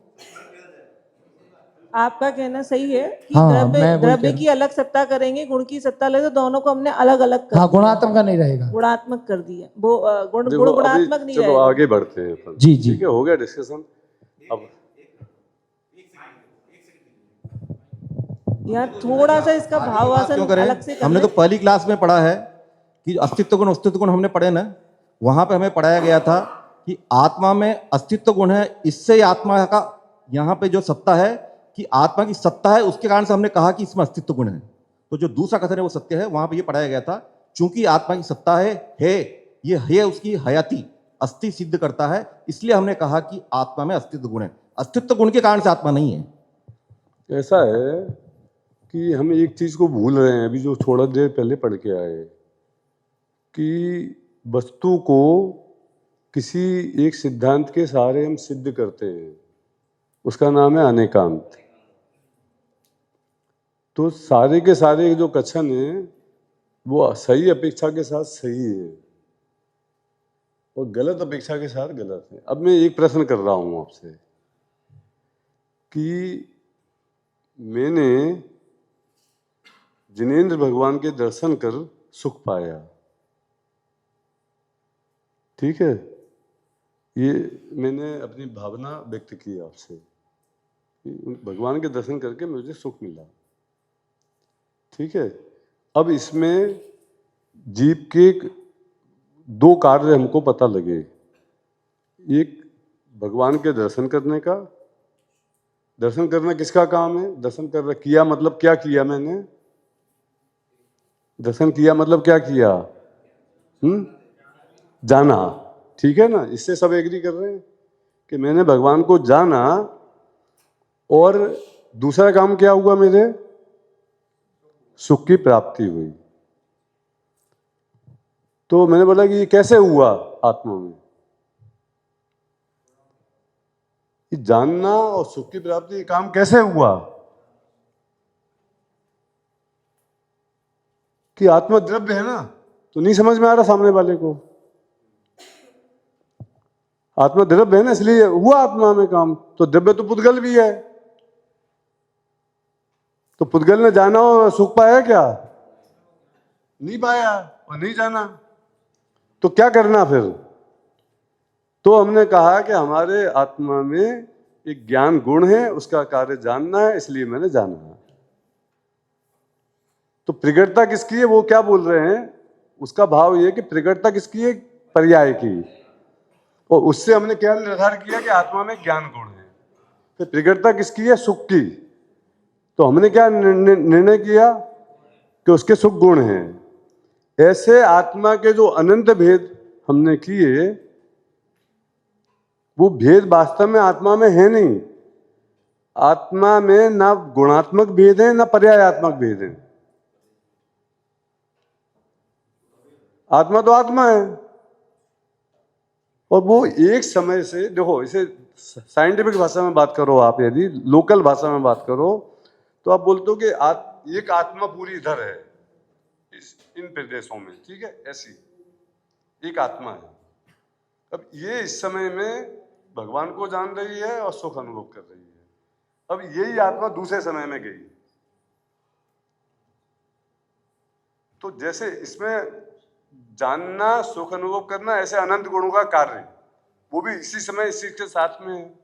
आपका कहना सही है कि हाँ, द्रव्य की अलग सत्ता करेंगे, गुण की सत्ता ले, तो दोनों को हमने अलग अलग कर हाँ, गुणात्मक का नहीं रहेगा, गुणात्मक कर दिया। वो गुण देखो, गुणात्मक नहीं चलो रहेगा। आगे बढ़ते हैं अपन। जी, जी। ठीक है, हो गया डिस्कशन। अब यार थोड़ा सा इसका भावासन क्यों करें? अलग से कर हमने ले। तो पहली क्लास में पढ़ा है कि अस्तित्व गुण हमने पढ़े ना, वहां पे हमें पढ़ाया गया था कि आत्मा में अस्तित्व गुण है, इससे ही आत्मा का यहाँ पे जो सत्ता है कि आत्मा की सत्ता है, उसके कारण से हमने कहा कि इसमें अस्तित्व गुण है। तो जो दूसरा कथन है वो सत्य है, वहां पे ये पढ़ाया गया था। चूंकि आत्मा की सत्ता है ये है उसकी हयाती, अस्थि सिद्ध करता है, इसलिए हमने कहा कि आत्मा में अस्तित्व गुण है। अस्तित्व गुण के कारण से आत्मा नहीं है। ऐसा है कि हम एक चीज को भूल रहे हैं, अभी जो थोड़ा देर पहले पढ़ के आए, कि वस्तु को किसी एक सिद्धांत के सहारे हम सिद्ध करते हैं, उसका नाम है अनेकांत। तो सारे के सारे जो कथन है वो सही अपेक्षा के साथ सही है और गलत अपेक्षा के साथ गलत है। अब मैं एक प्रश्न कर रहा हूं आपसे कि मैंने जिनेंद्र भगवान के दर्शन कर सुख पाया, ठीक है, ये मैंने अपनी भावना व्यक्त की आपसे, भगवान के दर्शन करके मुझे सुख मिला, ठीक है। अब इसमें जीव के दो कार्य हमको पता लगे, एक भगवान के दर्शन करने का, दर्शन करना किसका काम है? दर्शन कर किया मतलब क्या किया मैंने? दर्शन किया मतलब क्या किया? जाना, ठीक है ना। इससे सब एग्री कर रहे हैं कि मैंने भगवान को जाना, और दूसरा काम क्या हुआ? मेरे सुख की प्राप्ति हुई। तो मैंने बोला कि ये कैसे हुआ आत्मा में? ये जानना और सुख की प्राप्ति, ये काम कैसे हुआ? कि आत्मा द्रव्य है ना, तो नहीं समझ में आ रहा सामने वाले को। आत्मा द्रव्य है ना, इसलिए हुआ आत्मा में काम। तो द्रव्य तो पुद्गल भी है, तो पुद्गल ने जाना और सुख पाया क्या? नहीं पाया और नहीं जाना, तो क्या करना फिर? तो हमने कहा कि हमारे आत्मा में एक ज्ञान गुण है, उसका कार्य जानना है, इसलिए मैंने जाना। तो प्रगटता किसकी है? वो क्या बोल रहे हैं, उसका भाव ये कि प्रगटता किसकी है? पर्याय की। और उससे हमने क्या निर्धारित किया कि आत्मा में ज्ञान गुण है। फिर प्रगटता किसकी है? सुख की। तो हमने क्या निर्णय किया कि उसके सुख गुण हैं। ऐसे आत्मा के जो अनंत भेद हमने किए, वो भेद वास्तव में आत्मा में है नहीं। आत्मा में ना गुणात्मक भेद है ना पर्यायात्मक भेद है। आत्मा तो आत्मा है, और वो एक समय से, देखो इसे साइंटिफिक भाषा में बात करो आप, यदि लोकल भाषा में बात करो तो आप बोलते हो कि एक आत्मा पूरी इधर है इन प्रदेशों में, ठीक है, ऐसी एक आत्मा है। अब ये इस समय में भगवान को जान रही है और सुख अनुभव कर रही है। अब यही आत्मा दूसरे समय में गई, तो जैसे इसमें जानना सुख अनुभव करना ऐसे अनंत गुणों का कार्य, वो भी इसी समय इसी के साथ में है।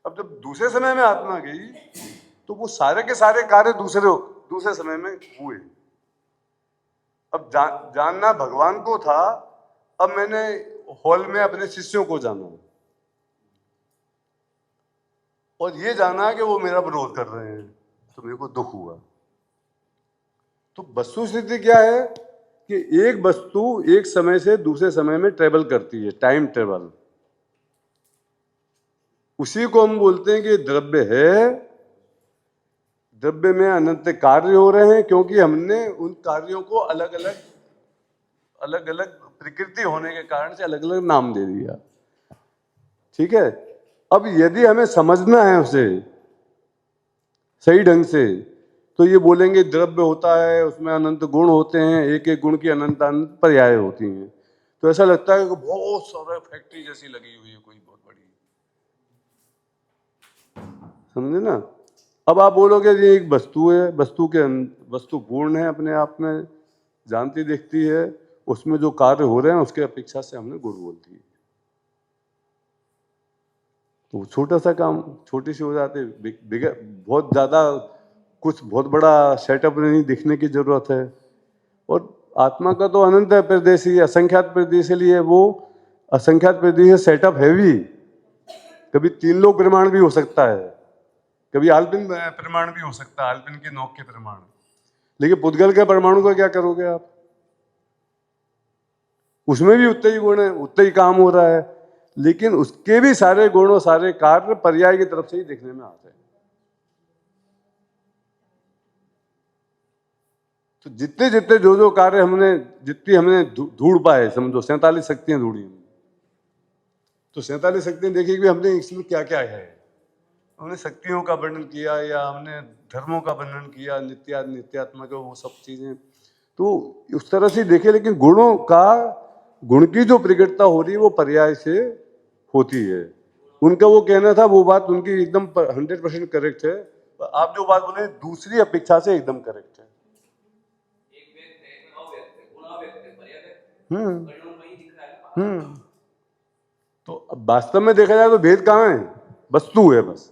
अब जब दूसरे समय में आत्मा गई तो वो सारे के सारे कार्य दूसरे समय में हुए। अब जानना भगवान को था, अब मैंने हॉल में अपने शिष्यों को जाना और ये जाना कि वो मेरा विरोध कर रहे हैं, तो मेरे को दुख हुआ। तो वस्तु स्थिति क्या है कि एक वस्तु एक समय से दूसरे समय में ट्रेवल करती है, टाइम ट्रेवल। उसी को हम बोलते हैं कि द्रव्य है। द्रव्य में अनंत कार्य हो रहे हैं क्योंकि हमने उन कार्यों को अलग अलग प्रकृति होने के कारण से अलग अलग नाम दे दिया, ठीक है। अब यदि हमें समझना है उसे सही ढंग से, तो ये बोलेंगे द्रव्य होता है, उसमें अनंत गुण होते हैं, एक एक गुण की अनंत अनंत पर्याय होती हैं। तो ऐसा लगता है कि बहुत सारा फैक्ट्री जैसी लगी हुई है कोई बहुत बड़ी, समझे ना। अब आप बोलोगे ये एक वस्तु है, वस्तु पूर्ण है, अपने आप में जानती दिखती है, उसमें जो कार्य हो रहे हैं उसके अपेक्षा से हमने गुण बोल दिए, तो छोटा सा काम छोटी सी हो जाते, बहुत ज्यादा कुछ बहुत बड़ा सेटअप नहीं दिखने की जरूरत है। और आत्मा का तो अनंत प्रदेशी, असंख्यात प्रदेश लिए वो असंख्यात प्रदेश सेटअप है भी। कभी 3 लोक प्रमाण भी हो सकता है, कभी आल्पिन प्रमाण भी हो सकता है, आल्पिन की नोक के प्रमाण। लेकिन पुद्गल के परमाणु का क्या करोगे आप? उसमें भी उतने ही गुण है, उतना ही काम हो रहा है, लेकिन उसके भी सारे गुण और सारे कार्य पर्याय की तरफ से ही देखने में आते हैं। तो जितने जितने जो कार्य जितनी हमने ढूंढ पाए, समझो 47 शक्तियां ढूंढी हमने, तो 47 शक्तियां देखी कि हमने इसमें क्या क्या है। हमने शक्तियों का वर्णन किया या हमने धर्मों का वर्णन किया, नित्यात्मा का, वो सब चीजें तो उस तरह से देखे। लेकिन गुण की जो प्रकटता हो रही है वो पर्याय से होती है। उनका वो कहना था, वो बात उनकी एकदम 100% करेक्ट है। आप जो बात बोले दूसरी अपेक्षा से एकदम करेक्ट है। तो अब वास्तव में देखा जाए तो भेद कहाँ है? वस्तु है बस।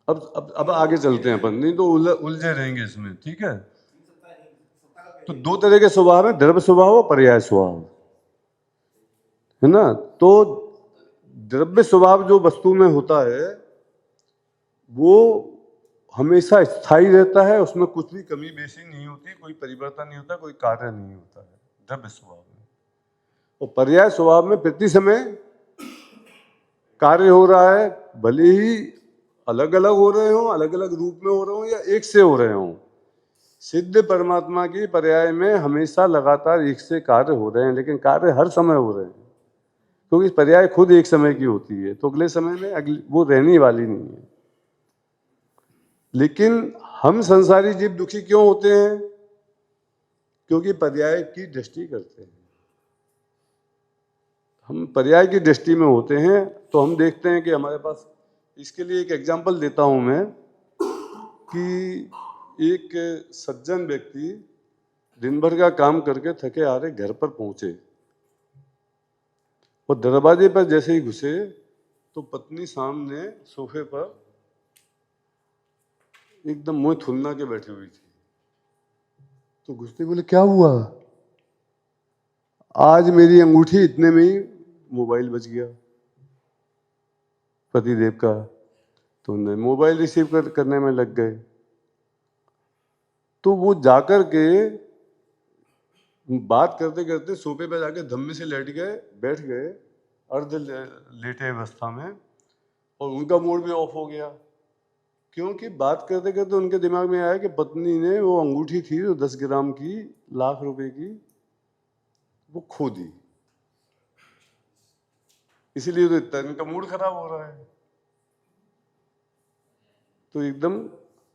अब आगे चलते हैं अपन, नहीं तो उलझे रहेंगे इसमें, ठीक है। तो 2 तरह के स्वभाव है, द्रव्य स्वभाव और पर्याय स्वभाव, है ना। तो द्रव्य स्वभाव जो वस्तु में होता है वो हमेशा स्थायी रहता है, उसमें कुछ भी कमी बेसी नहीं होती, कोई परिवर्तन नहीं होता, कोई कार्य नहीं होता है द्रव्य स्वभाव में। और पर्याय स्वभाव में प्रति समय कार्य हो रहा है, भले ही अलग अलग हो रहे हो, अलग अलग रूप में हो रहे हो या एक से हो रहे हो। सिद्ध परमात्मा की पर्याय में हमेशा लगातार एक से कार्य हो रहे हैं, लेकिन कार्य हर समय हो रहे हैं, क्योंकि पर्याय खुद एक समय की होती है, तो अगले समय में वो रहने वाली नहीं है। लेकिन हम संसारी जीव दुखी क्यों होते हैं? क्योंकि पर्याय की दृष्टि करते हैं। हम पर्याय की दृष्टि में होते हैं तो हम देखते हैं कि हमारे पास, इसके लिए एक एग्जांपल देता हूं मैं, कि एक सज्जन व्यक्ति दिन भर का काम करके थके हारे घर पर पहुंचे और दरवाजे पर जैसे ही घुसे तो पत्नी सामने सोफे पर एकदम मुंह थुलना के बैठी हुई थी। तो घुसते बोले, क्या हुआ? आज मेरी अंगूठी इतने में ही मोबाइल बच गया पतिदेव का। तो उन्हें मोबाइल रिसीव करने में लग गए। तो वो जाकर के बात करते करते सोफे पे जाके धम्मे से बैठ गए लेटे अवस्था में, और उनका मूड भी ऑफ हो गया, क्योंकि बात करते करते उनके दिमाग में आया कि पत्नी ने वो अंगूठी थी जो 10 ग्राम की, लाख रुपए की, वो खो दी, इसीलिए तो इतना इनका मूड खराब हो रहा है। तो एकदम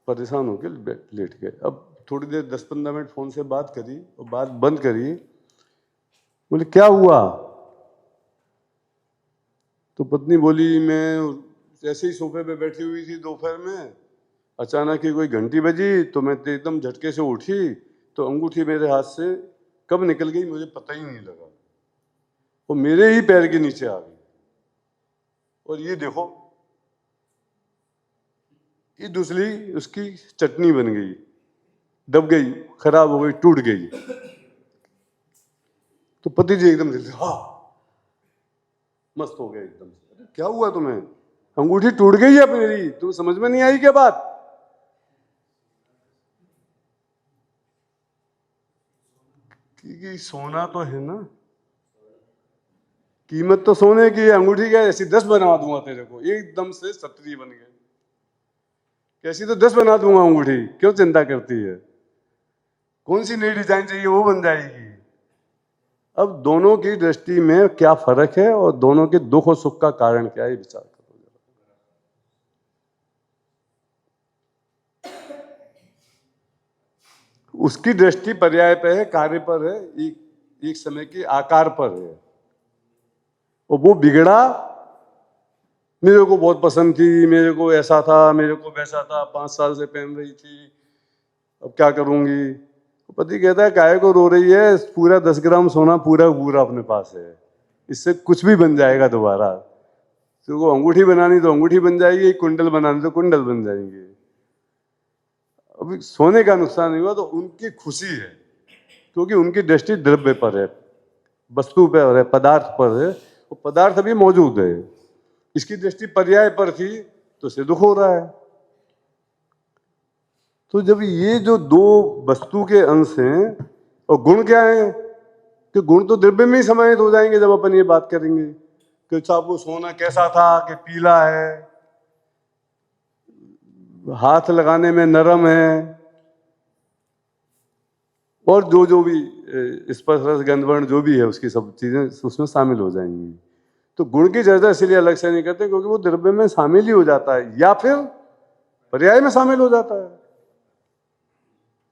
परेशान होकर लेट गए। अब थोड़ी देर 10-15 मिनट फोन से बात करी और बात बंद करी। बोले क्या हुआ? तो पत्नी बोली मैं ऐसे ही सोफे पे बैठी हुई थी दोपहर में, अचानक ही कोई घंटी बजी तो मैं एकदम झटके से उठी, तो अंगूठी मेरे हाथ से कब निकल गई मुझे पता ही नहीं लगा, वो मेरे ही पैर के नीचे आ गई, और ये देखो ये दूसरी उसकी चटनी बन गई, दब गई, खराब हो गई, टूट गई। तो पति जी एकदम से हाँ मस्त हो गए एकदम से। क्या हुआ तुम्हें? अंगूठी टूट गई है मेरी, तुम समझ में नहीं आई क्या बात? कि सोना तो है ना, कीमत तो सोने की है, अंगूठी क्या ऐसी 10 बना दूंगा तेरे को। एकदम से 70 बन गए। कैसी तो 10 बना दूंगा अंगूठी, क्यों चिंता करती है? कौन सी नई डिजाइन चाहिए वो बन जाएगी। अब दोनों की दृष्टि में क्या फर्क है और दोनों के दुख और सुख का कारण क्या है, विचार करो। उसकी दृष्टि पर्याय पे है, कार्य पर है, एक समय के आकार पर है, और वो बिगड़ा, मेरे को बहुत पसंद थी, मेरे को ऐसा था, मेरे को वैसा था, 5 साल से पहन रही थी, अब क्या करूंगी। पति कहता है काहे को रो रही है, पूरा 10 ग्राम सोना पूरा अपने पास है, इससे कुछ भी बन जाएगा दोबारा। तो वो अंगूठी बनानी तो अंगूठी बन जाएगी, कुंडल बनानी तो कुंडल बन जाएंगे। अभी सोने का नुकसान नहीं हुआ तो उनकी खुशी है, क्योंकि उनकी दृष्टि द्रव्य पर है, वस्तु पर है, पदार्थ पर है, वो पदार्थ अभी मौजूद है। इसकी दृष्टि पर्याय पर थी तो इसे दुख हो रहा है। तो जब ये जो दो वस्तु के अंश हैं, और गुण क्या है कि गुण तो द्रव्य में ही समाहित हो जाएंगे जब अपन ये बात करेंगे कि साहब वो सोना कैसा था कि पीला है, हाथ लगाने में नरम है, और जो भी स्पर्श रस गंध वर्ण जो भी है उसकी सब चीजें उसमें शामिल हो जाएंगी। तो गुण की चर्चा इसलिए अलग से नहीं करते क्योंकि वो द्रव्य में शामिल ही हो जाता है, या फिर पर्याय में शामिल हो जाता है।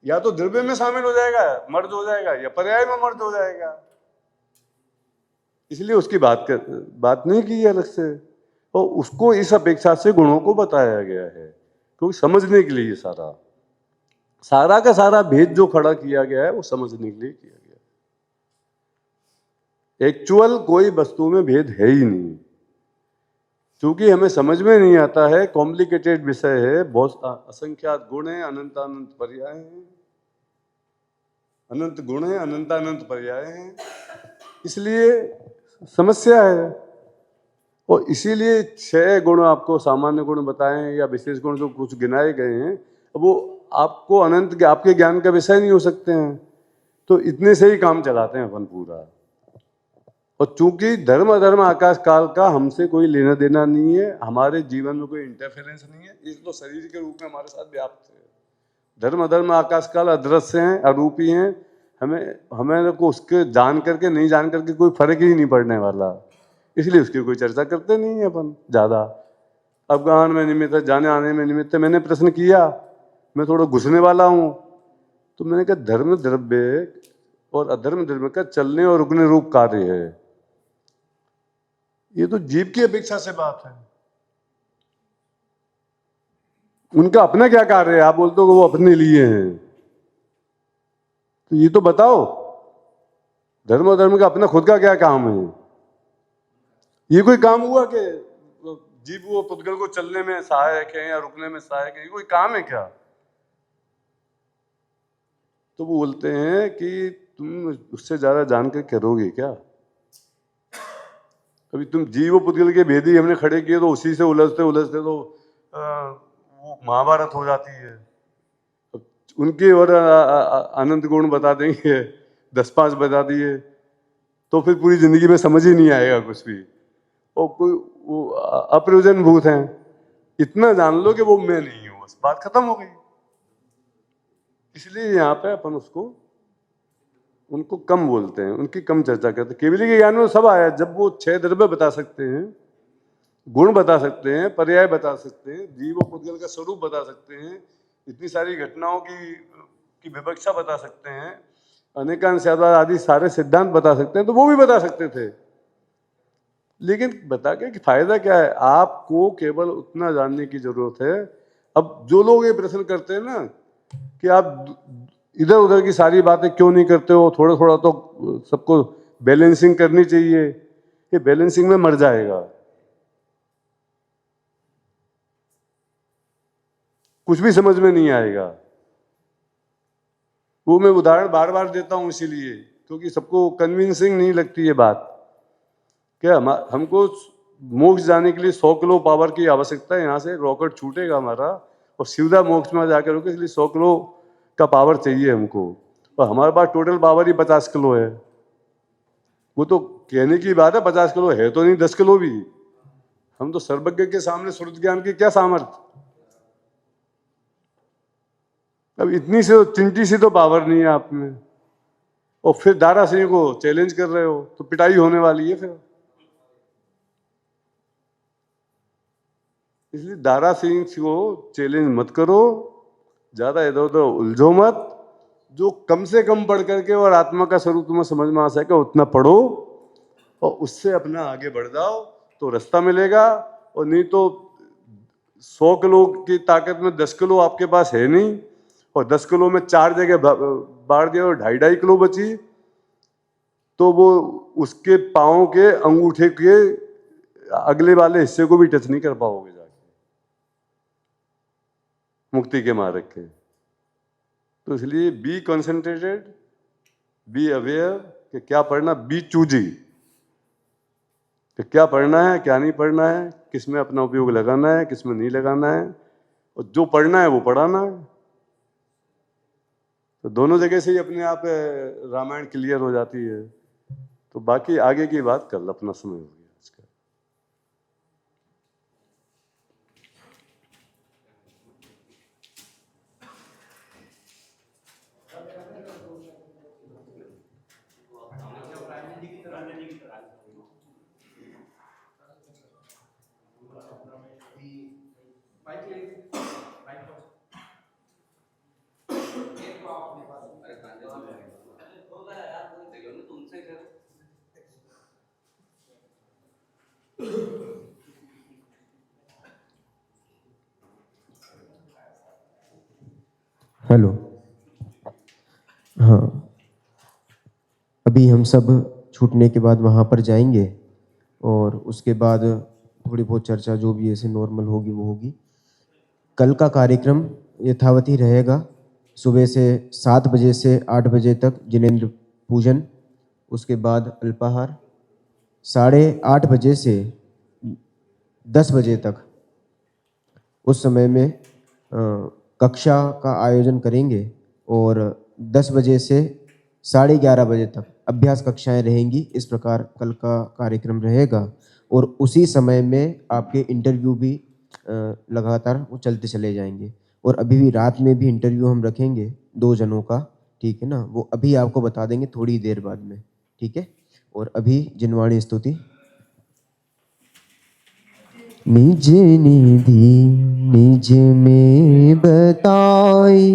या तो द्रव्य में शामिल हो जाएगा, मर्ज हो जाएगा, या पर्याय में मर्ज हो जाएगा। इसलिए उसकी बात नहीं की अलग से, और उसको इस अपेक्षा से गुणों को बताया गया है क्योंकि समझने के लिए सारा का सारा भेद जो खड़ा किया गया है वो समझने के लिए किया गया। एक्चुअल कोई वस्तु में भेद है ही नहीं, क्योंकि हमें समझ में नहीं आता है, कॉम्प्लिकेटेड विषय है, बहुत असंख्यात गुण है, अनंत अनंत पर्याय हैं, अनंत गुण है, अनंत अनंत पर्याय हैं, इसलिए समस्या है। और इसीलिए 6 गुण आपको सामान्य गुण बताएं या विशेष गुण जो कुछ गिनाए गए हैं, वो आपको अनंत आपके ज्ञान का विषय नहीं हो सकते हैं। तो इतने से ही काम चलाते हैं अपन पूरा। और चूंकि धर्म अधर्म आकाश काल का हमसे कोई लेना देना नहीं है, हमारे जीवन में कोई इंटरफेरेंस नहीं है, ये तो शरीर के रूप में हमारे साथ व्याप्त है। धर्म अधर्म आकाश काल अदृश्य हैं, अरूपी हैं, हमें को उसके जान करके नहीं जान करके कोई फर्क ही नहीं पड़ने वाला, इसलिए उसकी कोई चर्चा करते नहीं है अपन ज्यादा। अफगान में निमित्त है, जाने आने में निमित्त है। मैंने प्रश्न किया, मैं थोड़ा घुसने वाला हूँ, तो मैंने कहा धर्म द्रव्य और अधर्म द्रव्य का चलने और रुकने रूप कार्य है, ये तो जीव की अपेक्षा से बात है। उनका अपना क्या कार्य है? आप बोलते हो कि वो अपने लिए हैं, तो ये तो बताओ धर्म और धर्म का अपना खुद का क्या काम है? ये कोई काम हुआ कि जीव वो पुद्गल को चलने में सहायक है या रुकने में सहायक है? ये कोई काम है क्या? तो वो बोलते हैं कि तुम उससे ज्यादा जानकर करोगे क्या? अभी तुम जीव पुद्गल के भेदी हमने खड़े किए तो उसी से उलझते उलझते तो वो महाभारत हो जाती है। उनके और अनंत गुण बता देंगे 10-5 बता दिए तो फिर पूरी जिंदगी में समझ ही नहीं आएगा कुछ भी, और कोई वो अप्रयोजन भूत हैं। इतना जान लो कि वो मैं नहीं हूं, बस बात खत्म हो गई। इसलिए यहाँ पे अपन उनको कम बोलते हैं, उनकी कम चर्चा करते हैं। केवली के ज्ञान में सब आया, जब वो 6 द्रव्य बता सकते हैं, गुण बता सकते हैं, पर्याय बता सकते हैं, जीव और पुद्गल का स्वरूप बता सकते हैं, इतनी सारी घटनाओं की विवक्षा बता सकते हैं, अनेकांशवाद आदि सारे सिद्धांत बता सकते हैं, तो वो भी बता सकते थे। लेकिन बता के कि फायदा क्या है? आपको केवल उतना जानने की जरूरत है। अब जो लोग ये प्रश्न करते हैं ना कि आप इधर उधर की सारी बातें क्यों नहीं करते हो, थोड़ा थोड़ा तो सबको बैलेंसिंग करनी चाहिए, ये बैलेंसिंग में मर जाएगा। कुछ भी समझ में नहीं आएगा। वो मैं उदाहरण बार बार देता हूं इसीलिए, क्योंकि सबको कन्विंसिंग नहीं लगती ये बात। क्या हमको मोक्ष जाने के लिए 100 किलो पावर की आवश्यकता है। यहाँ से रॉकेट छूटेगा हमारा और सीधा मोक्ष में जाकर रुके, इसलिए 100 किलो का पावर चाहिए हमको, और हमारे पास टोटल पावर ही 50 किलो है। वो तो कहने की बात है, 50 किलो है तो नहीं 10 किलो भी। हम तो सर्वज्ञ के सामने श्रुत ज्ञान की क्या सामर्थ्य। अब इतनी से चिंटी सी तो पावर नहीं है आप में, और फिर दारा सिंह को चैलेंज कर रहे हो तो पिटाई होने वाली है फिर। इसलिए दारा सिंह को चैलेंज मत करो, ज्यादा इधर उधर उलझो मत। जो कम से कम पढ़ करके और आत्मा का स्वरूप तुम्हें समझ में आ सके उतना पढ़ो, और उससे अपना आगे बढ़ जाओ तो रास्ता मिलेगा। और नहीं तो 100 किलो की ताकत में 10 किलो आपके पास है नहीं, और 10 किलो में 4 जगह बाढ़ दिया और 2.5 किलो बची, तो वो उसके पाँव के अंगूठे के अगले वाले हिस्से को भी टच नहीं कर पाओगे जाके मुक्ति के मार्ग के। तो इसलिए बी कंसंट्रेटेड, बी अवेयर कि क्या पढ़ना, बी चूजी कि क्या पढ़ना है क्या नहीं पढ़ना है, किस में अपना उपयोग लगाना है किस में नहीं लगाना है, और जो पढ़ना है वो पढ़ाना है। तो दोनों जगह से ही अपने आप रामायण क्लियर हो जाती है। तो बाकी आगे की बात कल, अपना समय हो गया इसका। हेलो। हाँ, अभी हम सब छूटने के बाद वहाँ पर जाएंगे और उसके बाद थोड़ी बहुत चर्चा जो भी ऐसे नॉर्मल होगी वो होगी। कल का कार्यक्रम यथावत ही रहेगा। सुबह से 7 बजे से 8 बजे तक जिनेंद्र पूजन, उसके बाद अल्पाहार, 8:30 बजे से 10 बजे तक उस समय में कक्षा का आयोजन करेंगे, और 10 बजे से 11:30 बजे तक अभ्यास कक्षाएं रहेंगी। इस प्रकार कल का कार्यक्रम रहेगा, और उसी समय में आपके इंटरव्यू भी लगातार वो चलते चले जाएंगे। और अभी भी रात में भी इंटरव्यू हम रखेंगे 2 जनों का, ठीक है ना, वो अभी आपको बता देंगे थोड़ी देर बाद में, ठीक है। और अभी जिनवाणी स्तुति। निज निधि निज में बताई,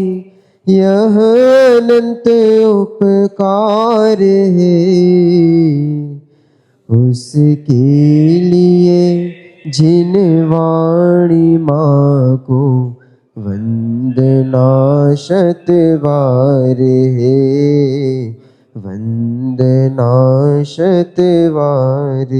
यह अनंत उपकार है, उसके लिए जिनवाणी माँ को वंदना शतवार है, वंदना शतवार